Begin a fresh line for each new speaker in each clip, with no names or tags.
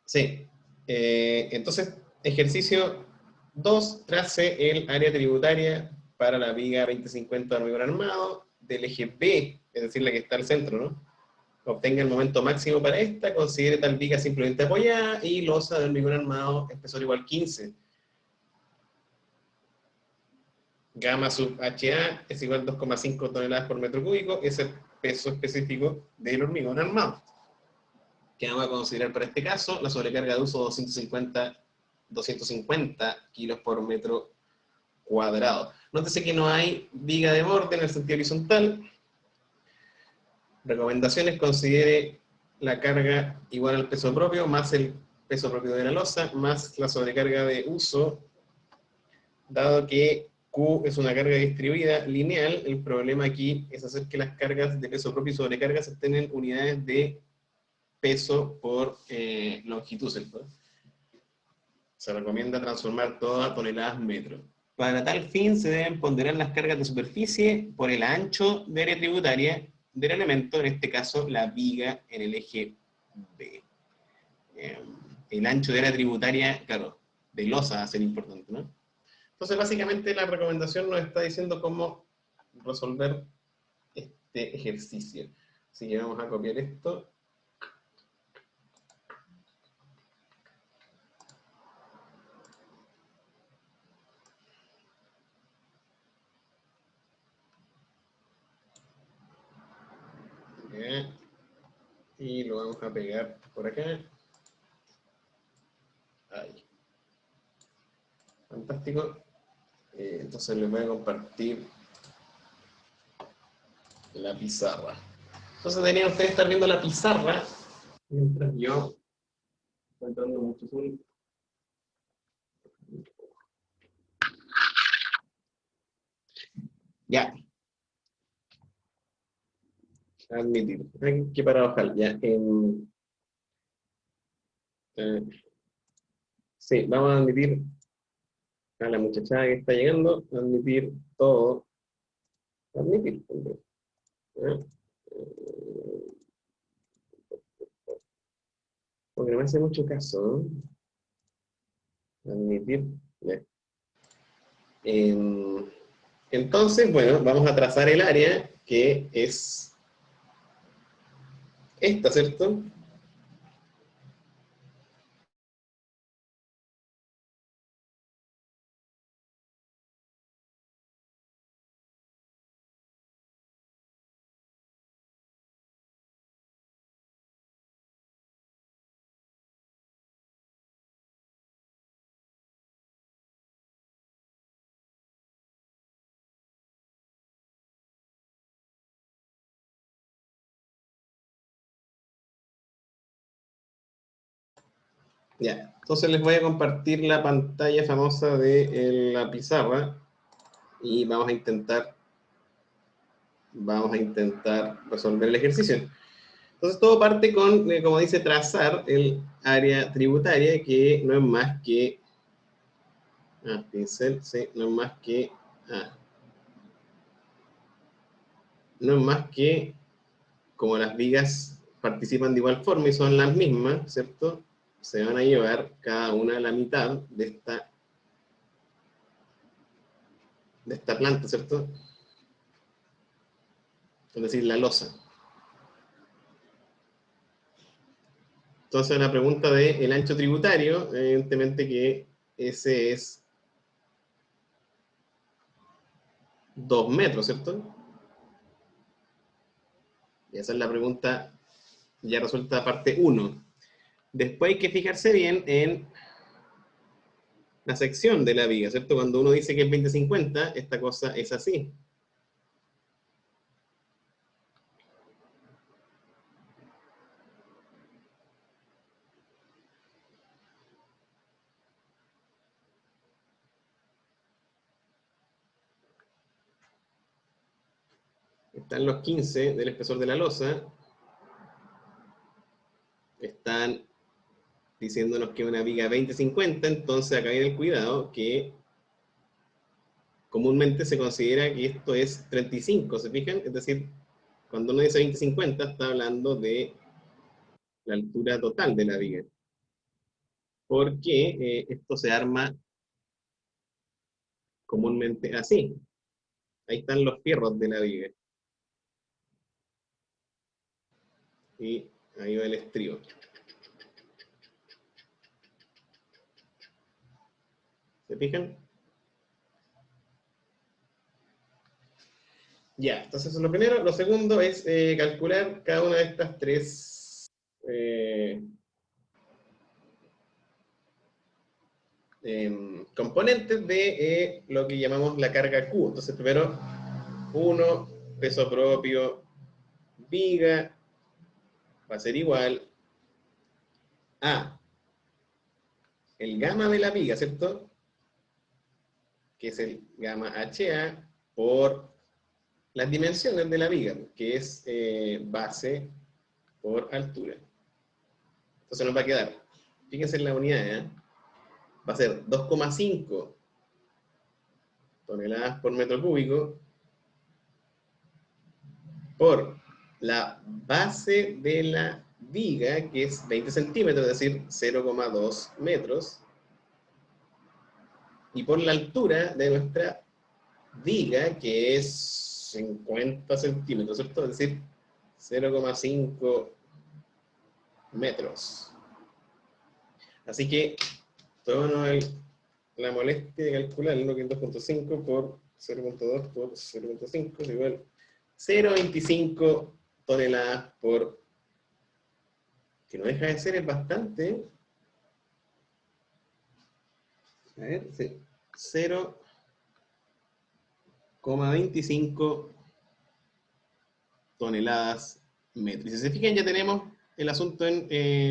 Sí. Entonces, ejercicio 2, trace el área tributaria para la viga 2050 de hormigón armado del eje B, es decir, la que está al centro, ¿no? Obtenga el momento máximo para esta, considere tal viga simplemente apoyada y losa de hormigón armado, espesor igual 15. Gamma sub HA es igual a 2,5 toneladas por metro cúbico, es el peso específico del hormigón armado. ¿Qué vamos a considerar para este caso? La sobrecarga de uso 250 kilos por metro cuadrado. Nótese que no hay viga de borde en el sentido horizontal. Recomendaciones: considere la carga igual al peso propio, más el peso propio de la losa, más la sobrecarga de uso, dado que Q es una carga distribuida lineal. El problema aquí es hacer que las cargas de peso propio y sobrecargas estén en unidades de peso por longitud, ¿cierto? Se recomienda transformar todo a toneladas metro. Para tal fin se deben ponderar las cargas de superficie por el ancho de área tributaria del elemento, en este caso la viga en el eje B. El ancho de área tributaria, claro, de losa va a ser importante, ¿no? Entonces, básicamente la recomendación nos está diciendo cómo resolver este ejercicio. Así que vamos a copiar esto. Y lo vamos a pegar por acá. Ahí. Fantástico. Entonces les voy a compartir la pizarra. Entonces deberían ustedes estar viendo la pizarra mientras yo estoy entrando mucho zoom. Ya. Admitir. Hay que paradojar. Ya. Sí, vamos a admitir a la muchachada que está llegando, admitir todo. Admitir. Porque no me hace mucho caso, ¿no? Admitir. Ya. Entonces, bueno, vamos a trazar el área que es esta, ¿cierto? Ya, entonces les voy a compartir la pantalla famosa de la pizarra y vamos a intentar resolver el ejercicio. Entonces todo parte con, como dice, trazar el área tributaria, que no es más que, pincel, sí, no es más que, no es más que, como las vigas participan de igual forma y son las mismas, ¿cierto? Se van a llevar cada una a la mitad de esta planta, ¿cierto? Es decir, la losa. Entonces, la pregunta del ancho tributario, evidentemente que ese es 2 metros, ¿cierto? Y esa es la pregunta ya resuelta parte 1. Después hay que fijarse bien en la sección de la viga, ¿cierto? Cuando uno dice que es 20-50, esta cosa es así. Están los 15 del espesor de la losa. Están diciéndonos que es una viga 20-50, entonces acá viene el cuidado que comúnmente se considera que esto es 35, ¿se fijan? Es decir, cuando uno dice 20-50 está hablando de la altura total de la viga. porque esto se arma comúnmente así. Ahí están los fierros de la viga. Y ahí va el estribo. ¿Se fijan? Ya, entonces eso es lo primero. Lo segundo es calcular cada una de estas tres componentes de lo que llamamos la carga Q. Entonces primero, 1, peso propio, viga, va a ser igual a el gamma de la viga, ¿cierto? Que es el gamma HA por las dimensiones de la viga, que es base por altura. Entonces nos va a quedar, fíjense en la unidad, ¿eh? Va a ser 2,5 toneladas por metro cúbico por la base de la viga, que es 20 centímetros, es decir, 0,2 metros, y por la altura de nuestra viga, que es 50 centímetros, ¿cierto? Es decir, 0,5 metros. Así que, tomémonos la molestia de calcular lo que es 2,5 por 0,2 por 0,5 es igual 0,25 toneladas por, que no deja de ser, es bastante. A ver, sí, 0,25 toneladas metro. Y si se fijan, ya tenemos el asunto en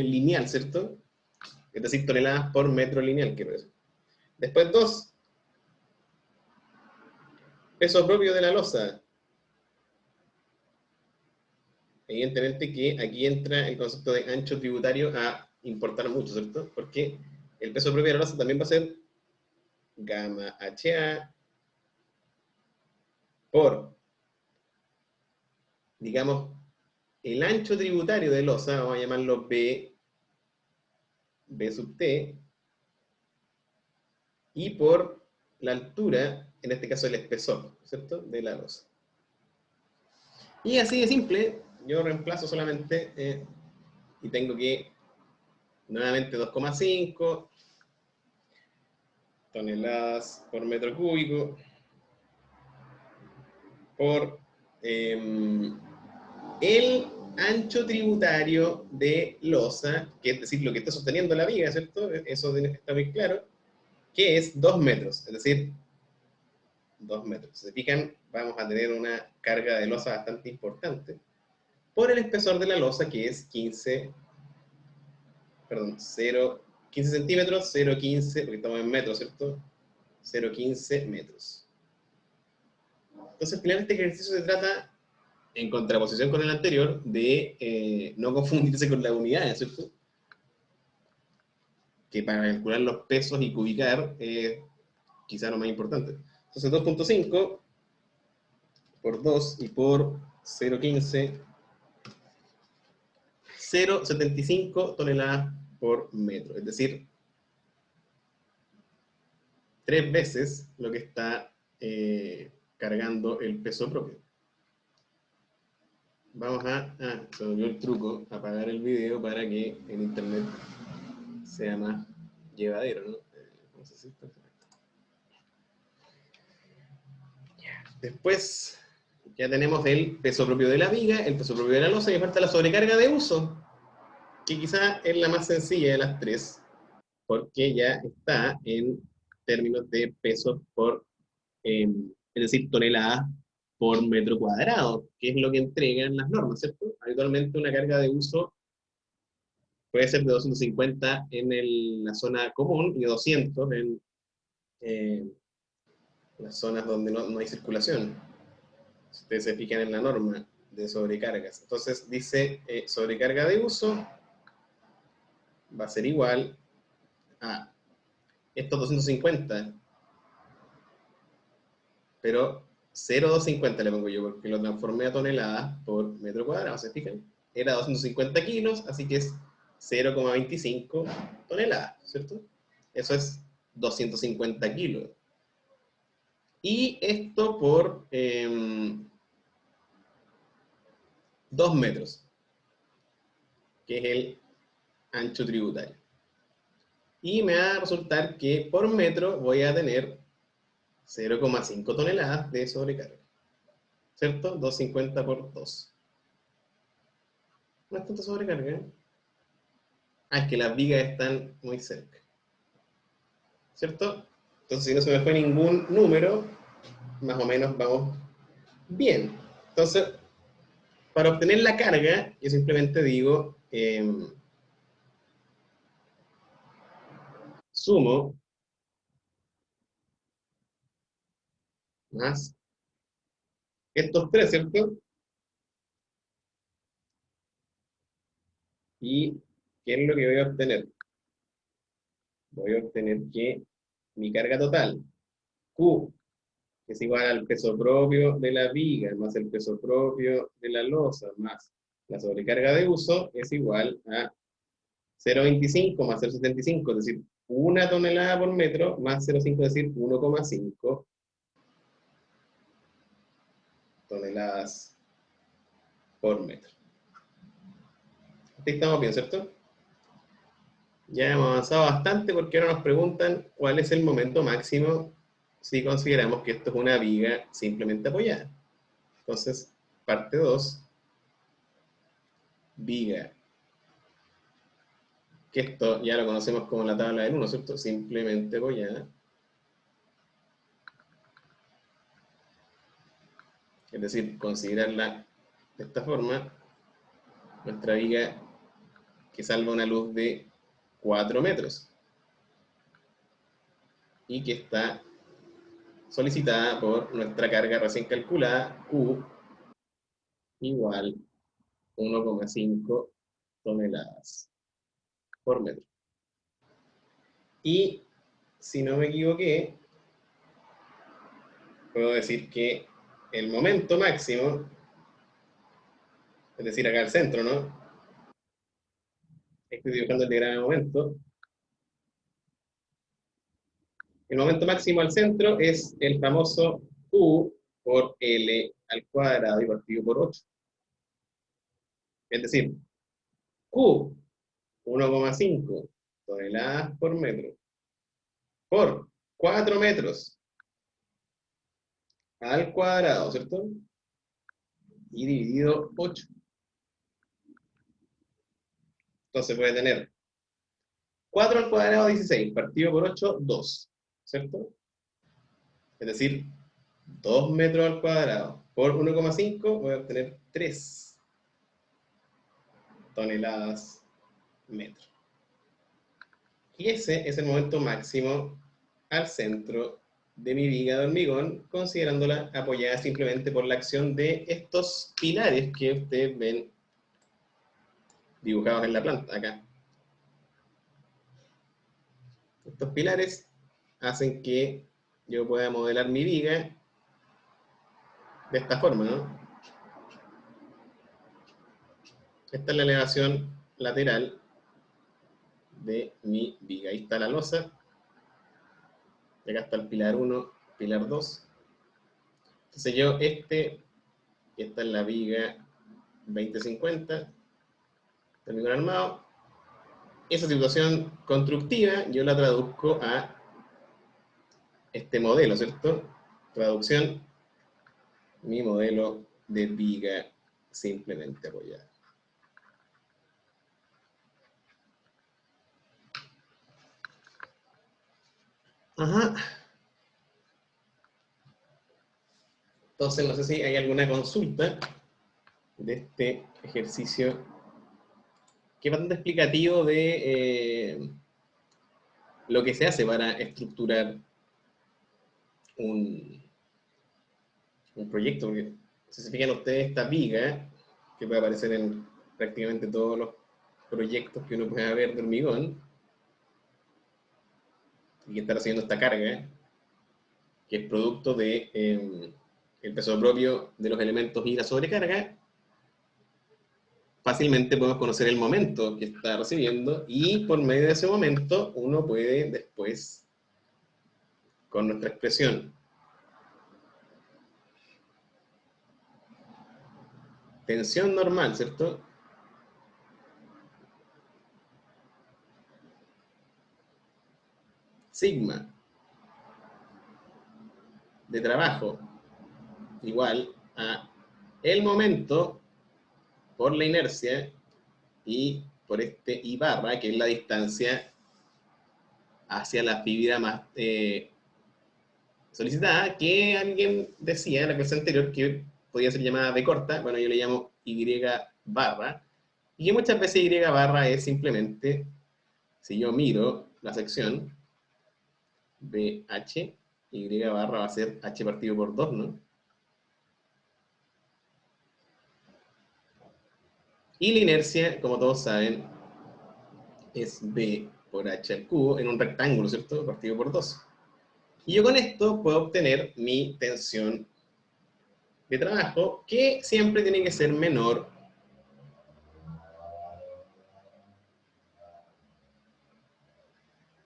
lineal, ¿cierto? Es decir, toneladas por metro lineal, quiero decir. Después 2, peso propio de la losa. Evidentemente que aquí entra el concepto de ancho tributario a importar mucho, ¿cierto? Porque el peso propio de la losa también va a ser gamma HA por, digamos, el ancho tributario de losa, vamos a llamarlo B sub T, y por la altura, en este caso el espesor, ¿cierto?, de la losa. Y así de simple, yo reemplazo solamente y tengo que, nuevamente 2,5 toneladas por metro cúbico por el ancho tributario de losa, que es decir, lo que está sosteniendo la viga, ¿cierto? Eso está muy claro, que es 2 metros, es decir, 2 metros. Si se fijan, vamos a tener una carga de losa bastante importante por el espesor de la losa, que es 15 centímetros, 0,15, porque estamos en metros, ¿cierto? 0,15 metros. Entonces, al final, este ejercicio se trata, en contraposición con el anterior, de no confundirse con las unidades, ¿cierto? Que para calcular los pesos y cubicar quizá lo más importante. Entonces 2,5 por 2 y por 0,15, 0,75 toneladas por metro. Es decir, 3 veces lo que está cargando el peso propio. Vamos se me olvidó el truco, apagar el video para que en internet sea más llevadero, ¿no? Vamos a hacer esto. Después ya tenemos el peso propio de la viga, el peso propio de la losa, y falta la sobrecarga de uso, que quizá es la más sencilla de las tres, porque ya está en términos de pesos por, es decir, toneladas por metro cuadrado, que es lo que entregan las normas, ¿cierto? Habitualmente una carga de uso puede ser de 250 en la zona común y 200 en las zonas donde no hay circulación. Si ustedes se fijan en la norma de sobrecargas. Entonces dice sobrecarga de uso va a ser igual a estos 250, pero 0,250 le pongo yo, porque lo transformé a toneladas por metro cuadrado, ¿se fijan? Era 250 kilos, así que es 0,25 toneladas, ¿cierto? Eso es 250 kilos. Y esto por 2 metros, que es el ancho tributario. Y me va a resultar que por metro voy a tener 0,5 toneladas de sobrecarga. ¿Cierto? 250 por 2. No es tanta sobrecarga, ¿eh? Ah, es que las vigas están muy cerca. ¿Cierto? Entonces, si no se me fue ningún número, más o menos vamos bien. Entonces, para obtener la carga, yo simplemente digo, sumo más estos tres, ¿cierto? ¿Y qué es lo que voy a obtener? Voy a obtener que mi carga total, Q, que es igual al peso propio de la viga, más el peso propio de la losa, más la sobrecarga de uso, es igual a 0,25 más 0,75, es decir, 1 tonelada por metro, más 0,5, es decir, 1,5 toneladas por metro. Aquí estamos bien, ¿cierto? Ya hemos avanzado bastante porque ahora nos preguntan cuál es el momento máximo si consideramos que esto es una viga simplemente apoyada. Entonces, parte 2, viga, que esto ya lo conocemos como la tabla del 1, ¿cierto? Simplemente apoyada. Es decir, considerarla de esta forma, nuestra viga que salva una luz de 4 metros y que está solicitada por nuestra carga recién calculada, Q, igual 1,5 toneladas por metro. Y si no me equivoqué, puedo decir que el momento máximo, es decir, acá al centro, ¿no? Estoy dibujando el diagrama de momento. El momento máximo al centro es el famoso Q por L al cuadrado y partido por 8. Es decir, Q, 1,5 toneladas por metro, por 4 metros al cuadrado, ¿cierto? Y dividido 8. Entonces puede tener 4 al cuadrado, 16, partido por 8, 2, ¿cierto? Es decir, 2 metros al cuadrado por 1,5 voy a obtener 3 toneladas metro. Y ese es el momento máximo al centro de mi viga de hormigón, considerándola apoyada simplemente por la acción de estos pilares que ustedes ven dibujados en la planta, acá. Estos pilares hacen que yo pueda modelar mi viga de esta forma, ¿no? Esta es la elevación lateral de mi viga. Ahí está la losa. Y acá está el pilar 1, pilar 2. Entonces yo esta es la viga 2050, terminó armado. Esa situación constructiva yo la traduzco a este modelo, ¿cierto? Traducción, mi modelo de viga simplemente apoyada. Ajá. Entonces, no sé si hay alguna consulta de este ejercicio que es bastante explicativo de lo que se hace para estructurar un proyecto. Porque si se fijan ustedes, esta viga, que puede aparecer en prácticamente todos los proyectos que uno pueda ver de hormigón, y que está recibiendo esta carga, que es producto de el peso propio de los elementos y la sobrecarga, fácilmente podemos conocer el momento que está recibiendo y por medio de ese momento uno puede después, con nuestra expresión, tensión normal, ¿cierto? Sigma de trabajo igual a el momento por la inercia y por este I barra, que es la distancia hacia la fibra más solicitada, que alguien decía en la clase anterior que podía ser llamada B corta, bueno, yo le llamo Y barra, y que muchas veces Y barra es simplemente, si yo miro la sección, BH, Y barra va a ser H partido por 2, ¿no? Y la inercia, como todos saben, es B por H al cubo en un rectángulo, ¿cierto? Partido por 2. Y yo con esto puedo obtener mi tensión de trabajo, que siempre tiene que ser menor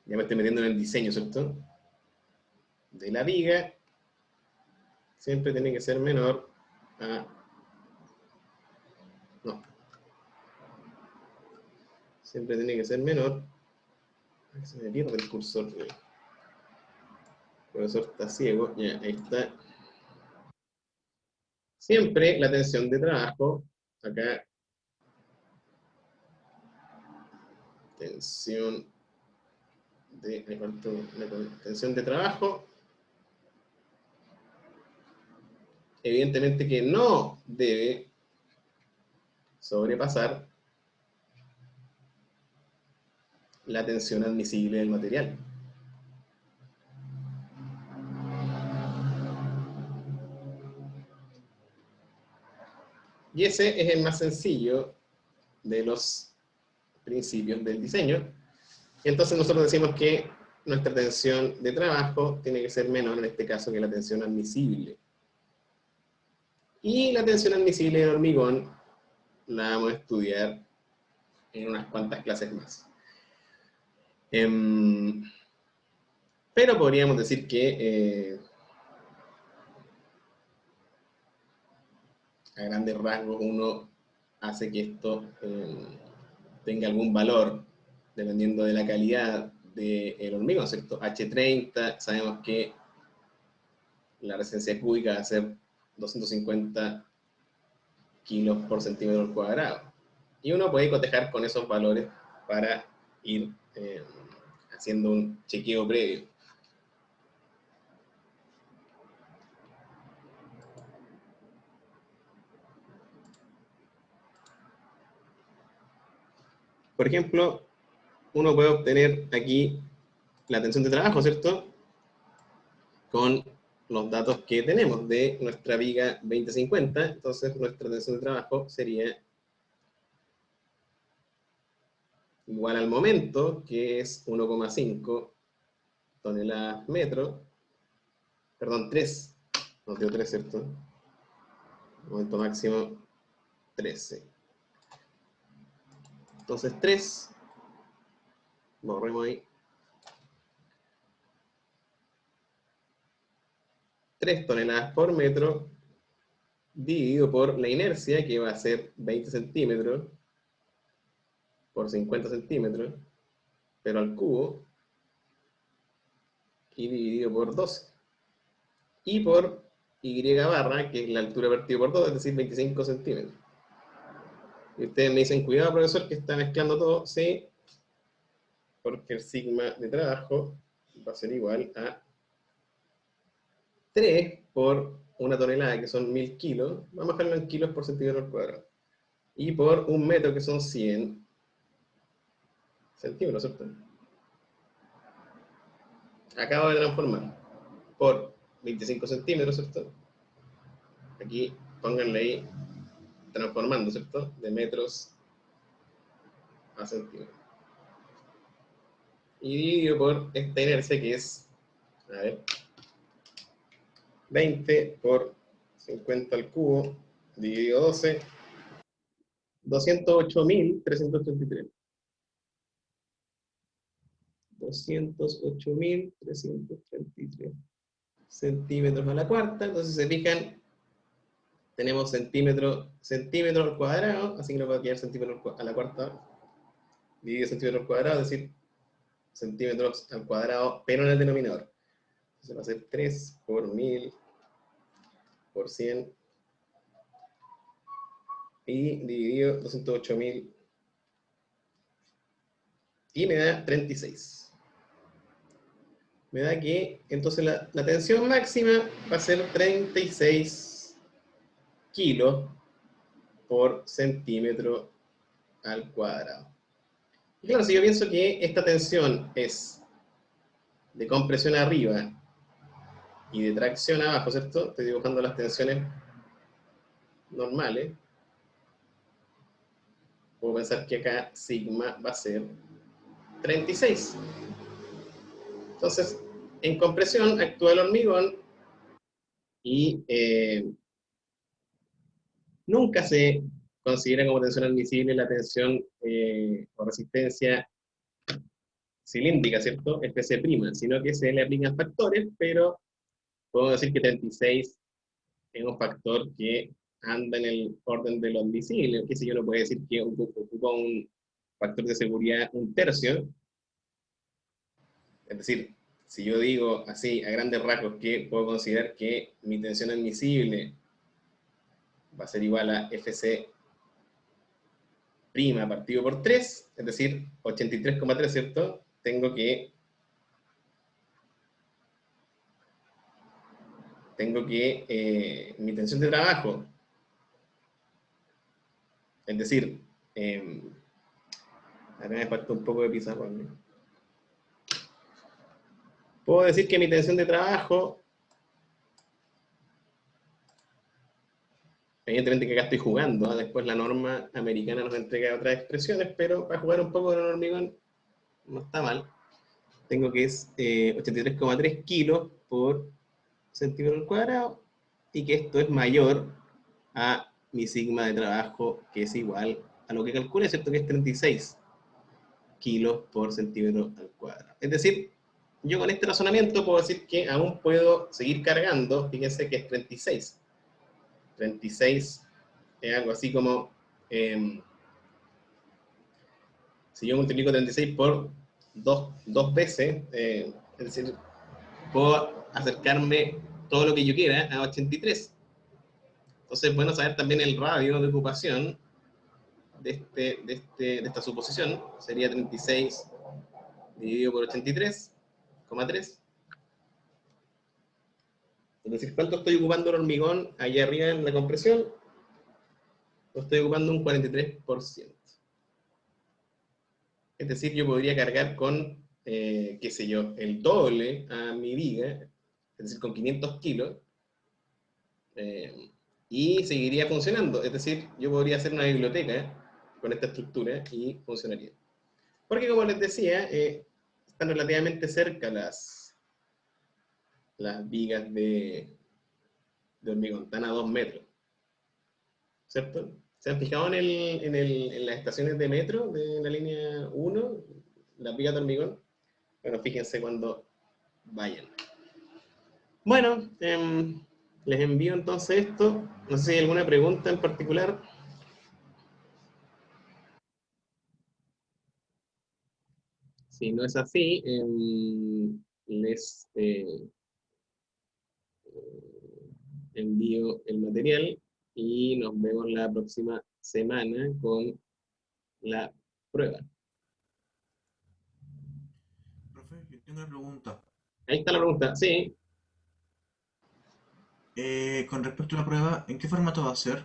ya me estoy metiendo en el diseño, ¿cierto? De la viga, siempre tiene que ser menor a... No. Siempre tiene que ser menor... Se me pierde el cursor. El profesor está ciego. Ya, ahí está. Siempre la tensión de trabajo, acá, tensión tensión de trabajo, evidentemente que no debe sobrepasar la tensión admisible del material. Y ese es el más sencillo de los principios del diseño. Entonces nosotros decimos que nuestra tensión de trabajo tiene que ser menor en este caso que la tensión admisible. Y la tensión admisible del hormigón la vamos a estudiar en unas cuantas clases más. Pero podríamos decir que a grandes rasgos uno hace que esto tenga algún valor dependiendo de la calidad del hormigón, ¿cierto? H30, sabemos que la resistencia cúbica va a ser 250 kilos por centímetro al cuadrado. Y uno puede cotejar con esos valores para ir haciendo un chequeo previo. Por ejemplo, uno puede obtener aquí la tensión de trabajo, ¿cierto? Con los datos que tenemos de nuestra viga 2050. Entonces, nuestra tensión de trabajo sería igual al momento, que es 1,5 toneladas metro. Perdón, 3. Nos dio 3, ¿cierto? Momento máximo 13. Entonces 3, borremos ahí. 3 toneladas por metro dividido por la inercia, que va a ser 20 centímetros por 50 centímetros, pero al cubo, y dividido por 12. Y por Y barra, que es la altura partido por 2, es decir, 25 centímetros. Y ustedes me dicen, cuidado profesor, que está mezclando todo. Sí, porque el sigma de trabajo va a ser igual a 3 por una tonelada, que son 1000 kilos. Vamos a dejarlo en kilos por centímetro al cuadrado. Y por un metro, que son 100 centímetros, ¿cierto? Acabo de transformar por 25 centímetros, ¿cierto? Aquí pónganle ahí transformando, ¿cierto? De metros a centímetros. Y dividido por esta inercia que es, a ver, 20 por 50 al cubo, dividido 12, 208.333. 208.333 centímetros a la cuarta. Entonces, se fijan, tenemos centímetro al cuadrado, así que nos va a quedar centímetro a la cuarta, dividido centímetros cuadrados, es decir, centímetros al cuadrado, pero en el denominador. Entonces va a ser 3 por 1000 por 100 y dividido 208.000 y me da 36. Me da que entonces la tensión máxima va a ser 36 kilos por centímetro al cuadrado. Y claro, si yo pienso que esta tensión es de compresión arriba y de tracción abajo, ¿cierto? Estoy dibujando las tensiones normales. Puedo pensar que acá sigma va a ser 36. Entonces, en compresión actúa el hormigón y nunca se considera como tensión admisible la tensión o resistencia cilíndrica, ¿cierto? FC', sino que se le aplican factores, pero puedo decir que 36 es un factor que anda en el orden de lo admisible, que si yo no puedo decir que ocupa un factor de seguridad 1/3, es decir, si yo digo así, a grandes rasgos, que puedo considerar que mi tensión admisible va a ser igual a FC' partido por 3, es decir, 83,3, ¿cierto? Tengo que mi tensión de trabajo, es decir, acá me falta un poco de pizarrón, ¿no? Puedo decir que mi tensión de trabajo, evidentemente que acá estoy jugando, ¿eh? Después la norma americana nos entrega otras expresiones, pero para jugar un poco con el hormigón no está mal. Tengo que es 83,3 kilos por centímetro al cuadrado, y que esto es mayor a mi sigma de trabajo, que es igual a lo que calculé, ¿cierto? Que es 36 kilos por centímetro al cuadrado. Es decir, yo con este razonamiento puedo decir que aún puedo seguir cargando, fíjense que es 36. 36 es algo así como, si yo multiplico 36 por dos veces, es decir, puedo acercarme todo lo que yo quiera a 83. Entonces es bueno saber también el radio de ocupación de esta suposición. Sería 36 dividido por 83,3. Es decir, ¿cuánto estoy ocupando el hormigón allá arriba en la compresión? Lo estoy ocupando un 43%. Es decir, yo podría cargar con, qué sé yo, el doble a mi viga, es decir, con 500 kilos, y seguiría funcionando. Es decir, yo podría hacer una biblioteca con esta estructura y funcionaría. Porque, como les decía, están relativamente cerca las vigas de hormigón, están a 2 metros, ¿cierto? ¿Se han fijado en las estaciones de metro de la línea 1, las vigas de hormigón? Bueno, fíjense cuando vayan. Bueno, les envío entonces esto. No sé si hay alguna pregunta en particular. Si no es así, les envío el material y nos vemos la próxima semana con la prueba.
Profe, yo tengo una pregunta.
Ahí está la pregunta. Sí,
Con respecto a la prueba, ¿en qué formato va a ser?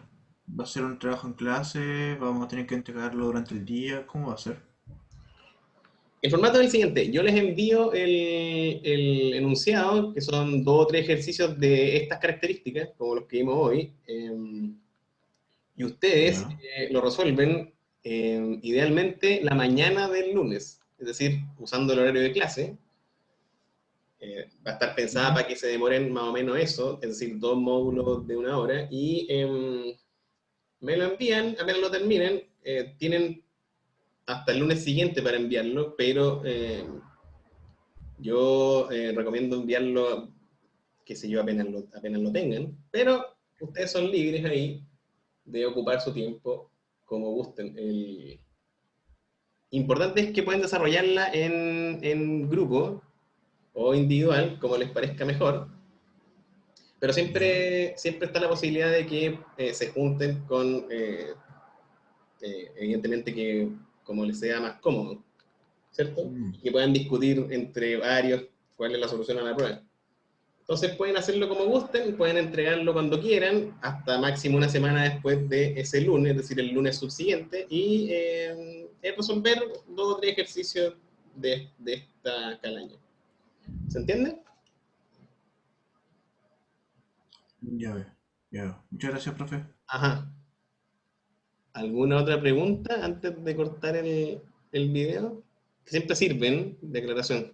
¿Va a ser un trabajo en clase? ¿Vamos a tener que entregarlo durante el día? ¿Cómo va a ser?
el formato es el siguiente. Yo les envío el enunciado, que son 2 o 3 ejercicios de estas características, como los que vimos hoy, y ustedes
Ya.
lo resuelven idealmente la mañana del lunes, es decir, usando el horario de clase. Va a estar pensada
Ujú.
para que se demoren más o menos eso, es decir, 2 módulos de 1 hora, y me lo envían, apenas lo terminen, tienen hasta el lunes siguiente para enviarlo, pero yo recomiendo enviarlo, qué sé yo, apenas lo tengan, pero ustedes son libres ahí de ocupar su tiempo como gusten. Importante es que pueden desarrollarla en grupo o individual, como les parezca mejor, pero
Ya.
siempre está la posibilidad de que se junten con, evidentemente, que como les sea más cómodo, ¿cierto?
Mm.
Y que puedan discutir entre varios cuál es la solución a la prueba. Entonces pueden hacerlo como gusten, pueden entregarlo cuando quieran, hasta máximo una semana después de ese lunes, es decir, el lunes subsiguiente, y resolver 2 o 3 ejercicios de esta calaña. ¿Se entiende?
Ya veo, ya veo. Muchas gracias, profe.
Ajá. ¿Alguna otra pregunta antes de cortar el video? Siempre sirven de aclaración.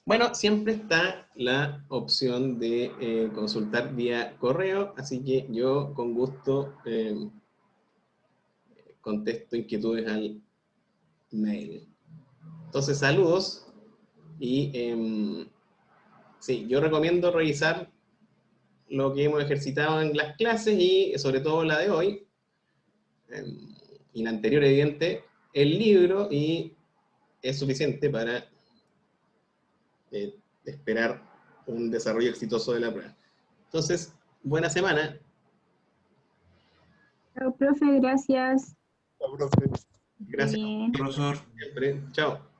Bueno, siempre está la opción de consultar vía correo, así que yo con gusto contesto inquietudes al mail. Entonces, saludos y sí, yo recomiendo revisar lo que hemos ejercitado en las clases y sobre todo la de hoy, y la anterior, evidente, el libro, y es suficiente para esperar un desarrollo exitoso de la prueba. Entonces, buena semana.
Chao, profe, gracias.
Chao, profe.
Qué
Gracias a
bien.
ustedes,
Profesor.
siempre. Chao.